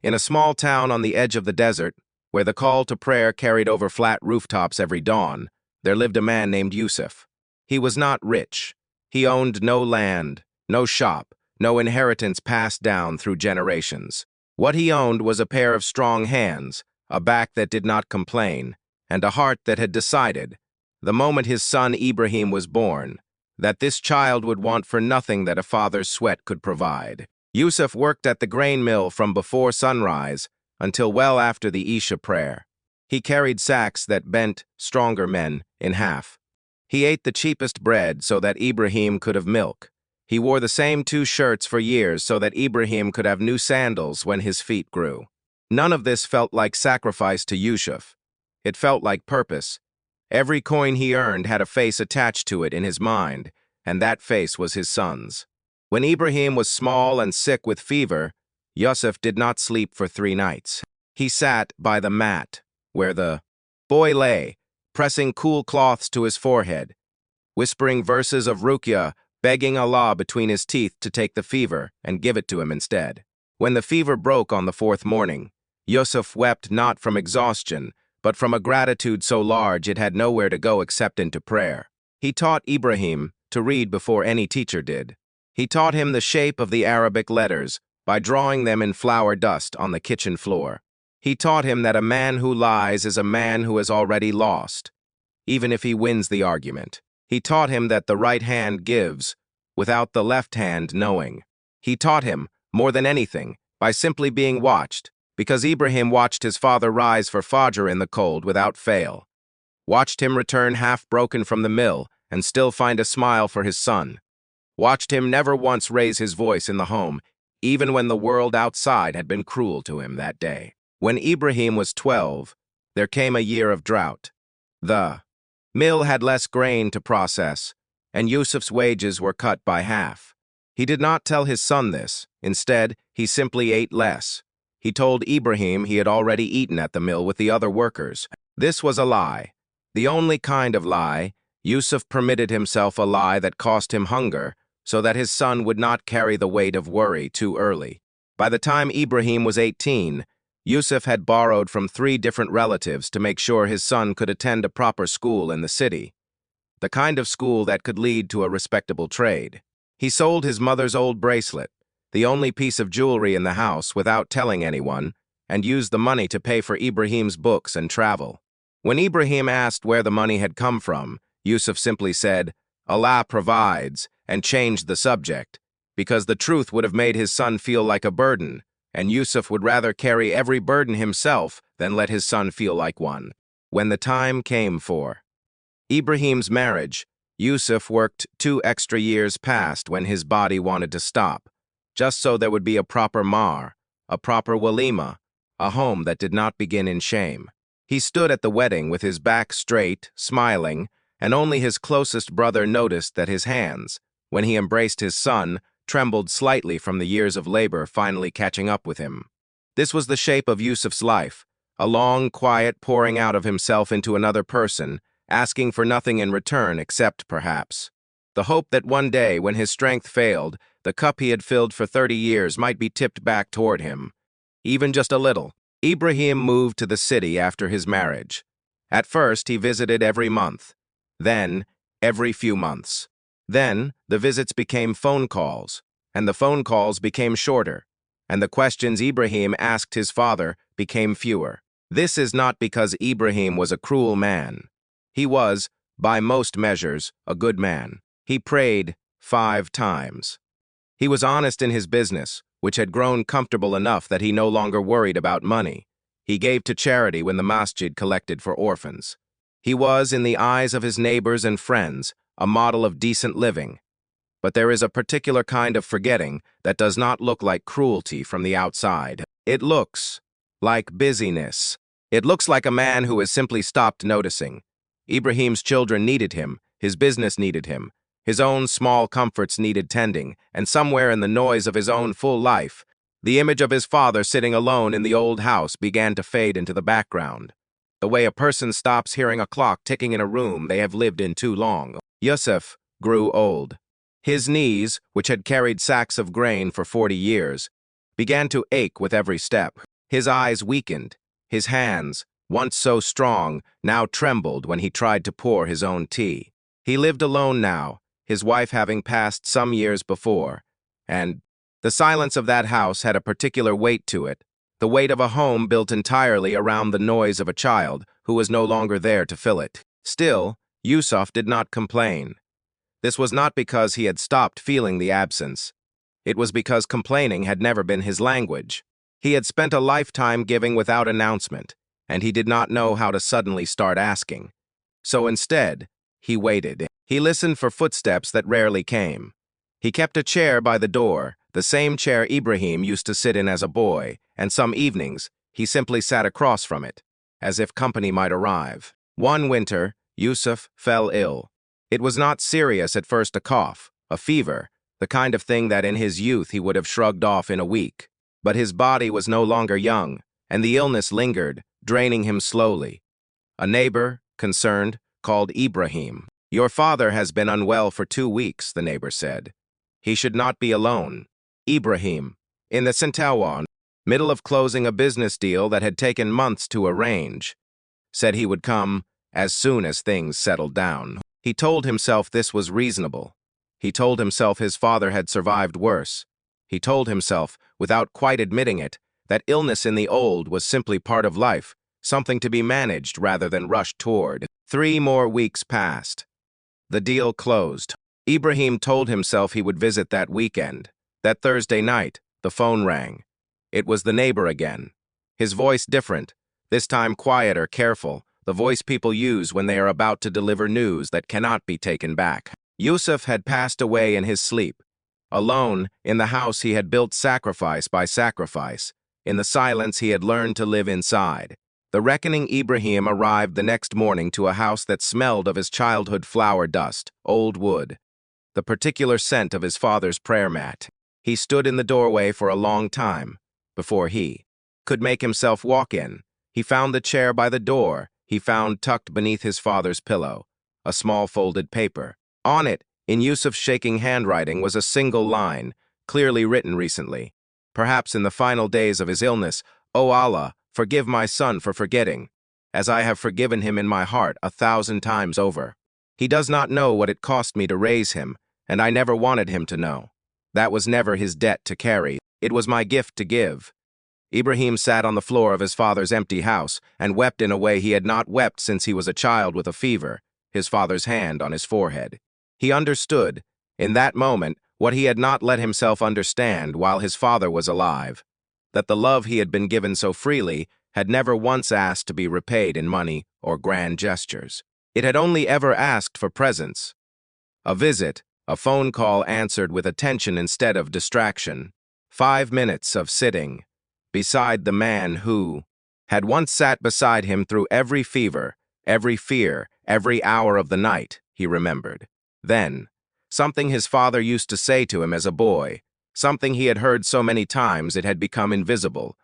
In a small town on the edge of the desert, where the call to prayer carried over flat rooftops every dawn, there lived a man named Yusuf. He was not rich. He owned no land, no shop, no inheritance passed down through generations. What he owned was a pair of strong hands, a back that did not complain, and a heart that had decided, the moment his son Ibrahim was born, that this child would want for nothing that a father's sweat could provide. Yusuf worked at the grain mill from before sunrise until well after the Isha prayer. He carried sacks that bent stronger men in half. He ate the cheapest bread so that Ibrahim could have milk. He wore the same 2 shirts for years so that Ibrahim could have new sandals when his feet grew. None of this felt like sacrifice to Yusuf. It felt like purpose. Every coin he earned had a face attached to it in his mind, and that face was his son's. When Ibrahim was small and sick with fever, Yusuf did not sleep for 3 nights. He sat by the mat where the boy lay, pressing cool cloths to his forehead, whispering verses of Ruqya, begging Allah between his teeth to take the fever and give it to him instead. When the fever broke on the 4th morning, Yusuf wept not from exhaustion, but from a gratitude so large it had nowhere to go except into prayer. He taught Ibrahim to read before any teacher did. He taught him the shape of the Arabic letters by drawing them in flour dust on the kitchen floor. He taught him that a man who lies is a man who has already lost, even if he wins the argument. He taught him that the right hand gives, without the left hand knowing. He taught him, more than anything, by simply being watched, because Ibrahim watched his father rise for Fajr in the cold without fail, watched him return half-broken from the mill and still find a smile for his son, watched him never once raise his voice in the home, even when the world outside had been cruel to him that day. When Ibrahim was 12, there came a year of drought. The mill had less grain to process, and Yusuf's wages were cut by half. He did not tell his son this. Instead, he simply ate less. He told Ibrahim he had already eaten at the mill with the other workers. This was a lie. The only kind of lie. Yusuf permitted himself a lie that cost him hunger, so that his son would not carry the weight of worry too early. By the time Ibrahim was 18, Yusuf had borrowed from 3 different relatives to make sure his son could attend a proper school in the city, the kind of school that could lead to a respectable trade. He sold his mother's old bracelet, the only piece of jewelry in the house, without telling anyone, and used the money to pay for Ibrahim's books and travel. When Ibrahim asked where the money had come from, Yusuf simply said, "Allah provides," and changed the subject, because the truth would have made his son feel like a burden, and Yusuf would rather carry every burden himself than let his son feel like one. When the time came for Ibrahim's marriage, Yusuf worked 2 extra years past when his body wanted to stop, just so there would be a proper mar, a proper walima, a home that did not begin in shame. He stood at the wedding with his back straight, smiling, and only his closest brother noticed that his hands, when he embraced his son, trembled slightly from the years of labor finally catching up with him. This was the shape of Yusuf's life, a long, quiet pouring out of himself into another person, asking for nothing in return except, perhaps, the hope that one day, when his strength failed, the cup he had filled for 30 years might be tipped back toward him, even just a little. Ibrahim moved to the city after his marriage. At first, he visited every month, then every few months. Then, the visits became phone calls, and the phone calls became shorter, and the questions Ibrahim asked his father became fewer. This is not because Ibrahim was a cruel man. He was, by most measures, a good man. He prayed 5 times. He was honest in his business, which had grown comfortable enough that he no longer worried about money. He gave to charity when the masjid collected for orphans. He was, in the eyes of his neighbors and friends, a model of decent living. But there is a particular kind of forgetting that does not look like cruelty from the outside. It looks like busyness. It looks like a man who has simply stopped noticing. Ibrahim's children needed him, his business needed him, his own small comforts needed tending, and somewhere in the noise of his own full life, the image of his father sitting alone in the old house began to fade into the background, the way a person stops hearing a clock ticking in a room they have lived in too long. Yusuf grew old. His knees, which had carried sacks of grain for 40 years, began to ache with every step. His eyes weakened. His hands, once so strong, now trembled when he tried to pour his own tea. He lived alone now, his wife having passed some years before, and the silence of that house had a particular weight to it, the weight of a home built entirely around the noise of a child who was no longer there to fill it. Still, Yusuf did not complain. This was not because he had stopped feeling the absence. It was because complaining had never been his language. He had spent a lifetime giving without announcement, and he did not know how to suddenly start asking. So instead, he waited. He listened for footsteps that rarely came. He kept a chair by the door, the same chair Ibrahim used to sit in as a boy, and some evenings, he simply sat across from it, as if company might arrive. One winter, Yusuf fell ill. It was not serious at first, a cough, a fever, the kind of thing that in his youth he would have shrugged off in a week. But his body was no longer young, and the illness lingered, draining him slowly. A neighbor, concerned, called Ibrahim. "Your father has been unwell for 2 weeks," the neighbor said. "He should not be alone." Ibrahim, in the Taqwa, middle of closing a business deal that had taken months to arrange, said he would come as soon as things settled down. He told himself this was reasonable. He told himself his father had survived worse. He told himself, without quite admitting it, that illness in the old was simply part of life, something to be managed rather than rushed toward. 3 more weeks passed. The deal closed. Ibrahim told himself he would visit that weekend. That Thursday night, the phone rang. It was the neighbor again. His voice different, this time quieter, careful, the voice people use when they are about to deliver news that cannot be taken back. Yusuf had passed away in his sleep. Alone, in the house he had built sacrifice by sacrifice. In the silence he had learned to live inside. The reckoning Ibrahim arrived the next morning to a house that smelled of his childhood flower dust, old wood, the particular scent of his father's prayer mat. He stood in the doorway for a long time, before he could make himself walk in. He found the chair by the door. He found tucked beneath his father's pillow a small folded paper. On it, in Yusuf's shaking handwriting, was a single line, clearly written recently. Perhaps in the final days of his illness, "O Allah, forgive my son for forgetting, as I have forgiven him in my heart 1,000 times over. He does not know what it cost me to raise him, and I never wanted him to know. That was never his debt to carry. It was my gift to give." Ibrahim sat on the floor of his father's empty house and wept in a way he had not wept since he was a child with a fever, his father's hand on his forehead. He understood, in that moment, what he had not let himself understand while his father was alive, that the love he had been given so freely had never once asked to be repaid in money or grand gestures. It had only ever asked for presence. A visit, a phone call answered with attention instead of distraction. 5 minutes of sitting beside the man who had once sat beside him through every fever, every fear, every hour of the night, he remembered. Then, something his father used to say to him as a boy, something he had heard so many times it had become invisible,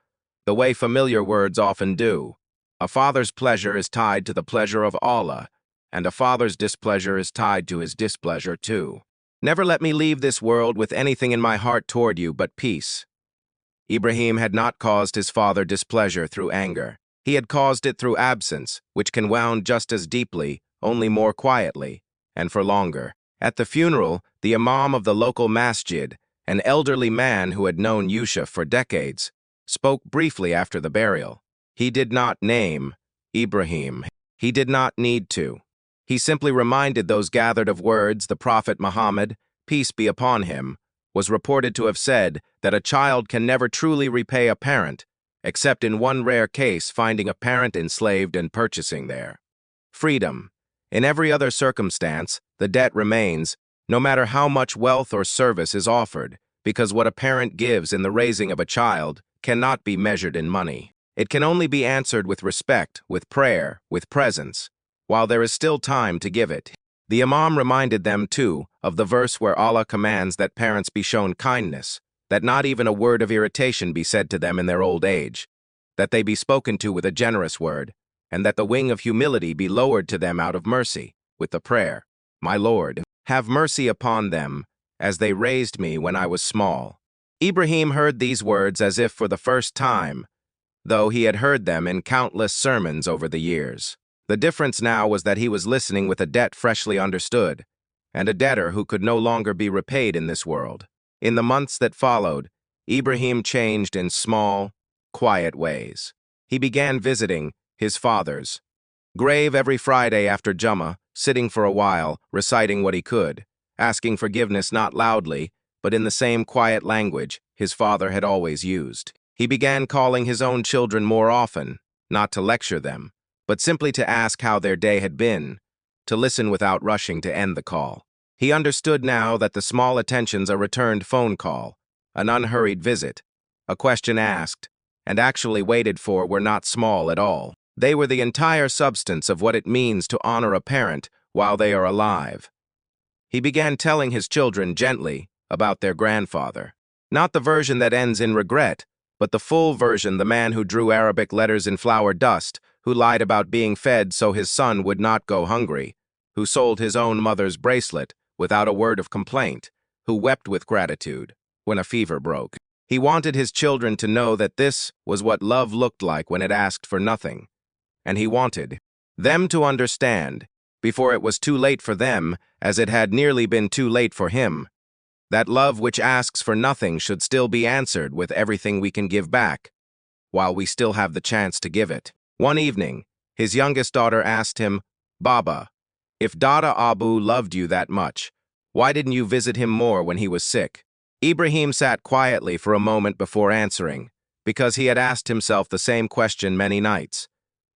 the way familiar words often do. A father's pleasure is tied to the pleasure of Allah, and a father's displeasure is tied to his displeasure too. "Never let me leave this world with anything in my heart toward you but peace." Ibrahim had not caused his father displeasure through anger. He had caused it through absence, which can wound just as deeply, only more quietly, and for longer. At the funeral, the imam of the local masjid, an elderly man who had known Yusuf for decades, spoke briefly after the burial. He did not name Ibrahim. He did not need to. He simply reminded those gathered of words the Prophet Muhammad, peace be upon him, was reported to have said that a child can never truly repay a parent, except in one rare case finding a parent enslaved and purchasing their freedom. In every other circumstance, the debt remains, no matter how much wealth or service is offered, because what a parent gives in the raising of a child cannot be measured in money. It can only be answered with respect, with prayer, with presence, while there is still time to give it. The Imam reminded them, too, of the verse where Allah commands that parents be shown kindness, that not even a word of irritation be said to them in their old age, that they be spoken to with a generous word, and that the wing of humility be lowered to them out of mercy, with the prayer, "My Lord, have mercy upon them, as they raised me when I was small." Ibrahim heard these words as if for the first time, though he had heard them in countless sermons over the years. The difference now was that he was listening with a debt freshly understood, and a debtor who could no longer be repaid in this world. In the months that followed, Ibrahim changed in small, quiet ways. He began visiting his father's grave every Friday after Jummah, sitting for a while, reciting what he could, asking forgiveness not loudly, but in the same quiet language his father had always used. He began calling his own children more often, not to lecture them, but simply to ask how their day had been, to listen without rushing to end the call. He understood now that the small attentions a returned phone call, an unhurried visit, a question asked, and actually waited for were not small at all. They were the entire substance of what it means to honor a parent while they are alive. He began telling his children gently about their grandfather. Not the version that ends in regret, but the full version, the man who drew Arabic letters in flour dust, who lied about being fed so his son would not go hungry, who sold his own mother's bracelet without a word of complaint, who wept with gratitude when a fever broke. He wanted his children to know that this was what love looked like when it asked for nothing. And he wanted them to understand, before it was too late for them, as it had nearly been too late for him, that love which asks for nothing should still be answered with everything we can give back, while we still have the chance to give it. One evening, his youngest daughter asked him, "Baba, if Dada Abu loved you that much, why didn't you visit him more when he was sick?" Ibrahim sat quietly for a moment before answering, because he had asked himself the same question many nights,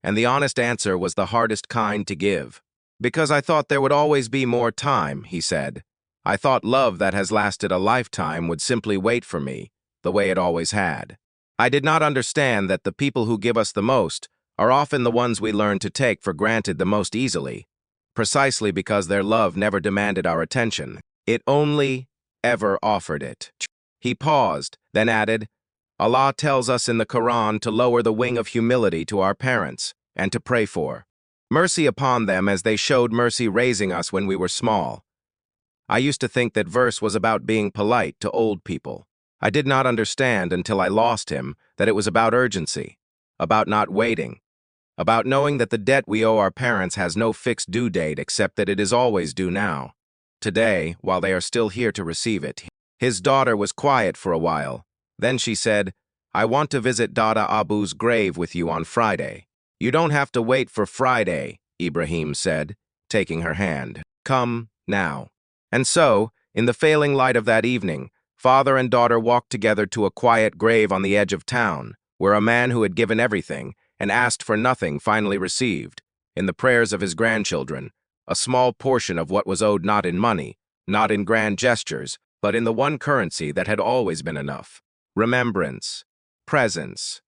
and the honest answer was the hardest kind to give. "Because I thought there would always be more time," he said. "I thought love that has lasted a lifetime would simply wait for me, the way it always had. I did not understand that the people who give us the most are often the ones we learn to take for granted the most easily, precisely because their love never demanded our attention. It only ever offered it." He paused, then added, "Allah tells us in the Quran to lower the wing of humility to our parents and to pray for mercy upon them as they showed mercy raising us when we were small." I used to think that verse was about being polite to old people. I did not understand until I lost him that it was about urgency, about not waiting, about knowing that the debt we owe our parents has no fixed due date except that it is always due now, today, while they are still here to receive it. His daughter was quiet for a while. Then she said, "I want to visit Dada Abu's grave with you on Friday." "You don't have to wait for Friday," Ibrahim said, taking her hand. "Come now." And so, in the failing light of that evening, father and daughter walked together to a quiet grave on the edge of town, where a man who had given everything and asked for nothing finally received, in the prayers of his grandchildren, a small portion of what was owed, not in money, not in grand gestures, but in the one currency that had always been enough: remembrance, presence,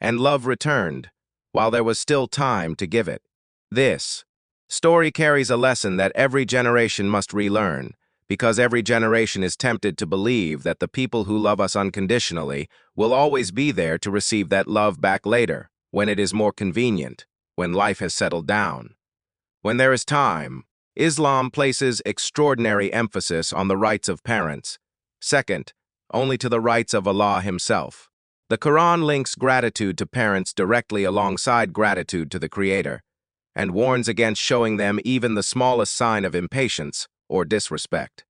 and love returned, while there was still time to give it. This story carries a lesson that every generation must relearn, because every generation is tempted to believe that the people who love us unconditionally will always be there to receive that love back later, when it is more convenient, when life has settled down. When there is time, Islam places extraordinary emphasis on the rights of parents, second only to the rights of Allah Himself. The Quran links gratitude to parents directly alongside gratitude to the Creator, and warns against showing them even the smallest sign of impatience or disrespect.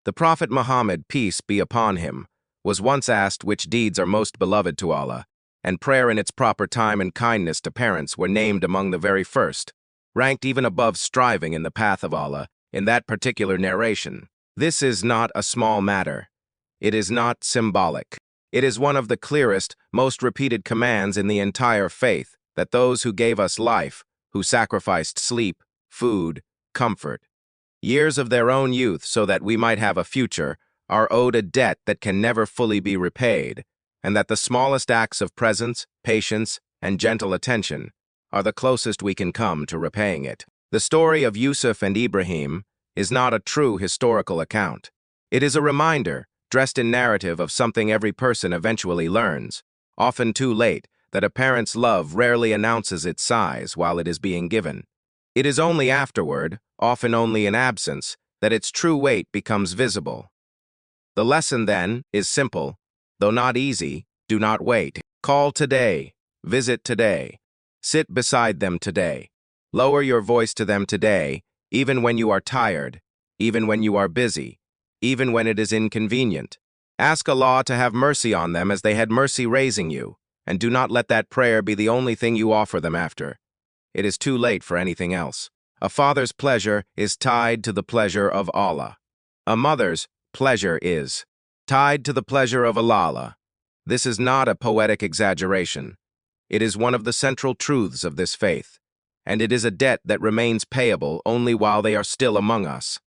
The Prophet Muhammad, peace be upon him, was once asked which deeds are most beloved to Allah, and prayer in its proper time and kindness to parents were named among the very first, ranked even above striving in the path of Allah in that particular narration. This is not a small matter. It is not symbolic. It is one of the clearest, most repeated commands in the entire faith, that those who gave us life, who sacrificed sleep, food, comfort, years of their own youth so that we might have a future, are owed a debt that can never fully be repaid, and that the smallest acts of presence, patience, and gentle attention are the closest we can come to repaying it. The story of Yusuf and Ibrahim is not a true historical account. It is a reminder, dressed in narrative, of something every person eventually learns, often too late, that a parent's love rarely announces its size while it is being given. It is only afterward, often only in absence, that its true weight becomes visible. The lesson, then, is simple Though not easy, do not wait. Call today. Visit today. Sit beside them today. Lower your voice to them today, even when you are tired, even when you are busy, even when it is inconvenient. Ask Allah to have mercy on them as they had mercy raising you, and do not let that prayer be the only thing you offer them after. It is too late for anything else. A father's pleasure is tied to the pleasure of Allah. A mother's pleasure is tied to the pleasure of Allah. This is not a poetic exaggeration. It is one of the central truths of this faith, and it is a debt that remains payable only while they are still among us.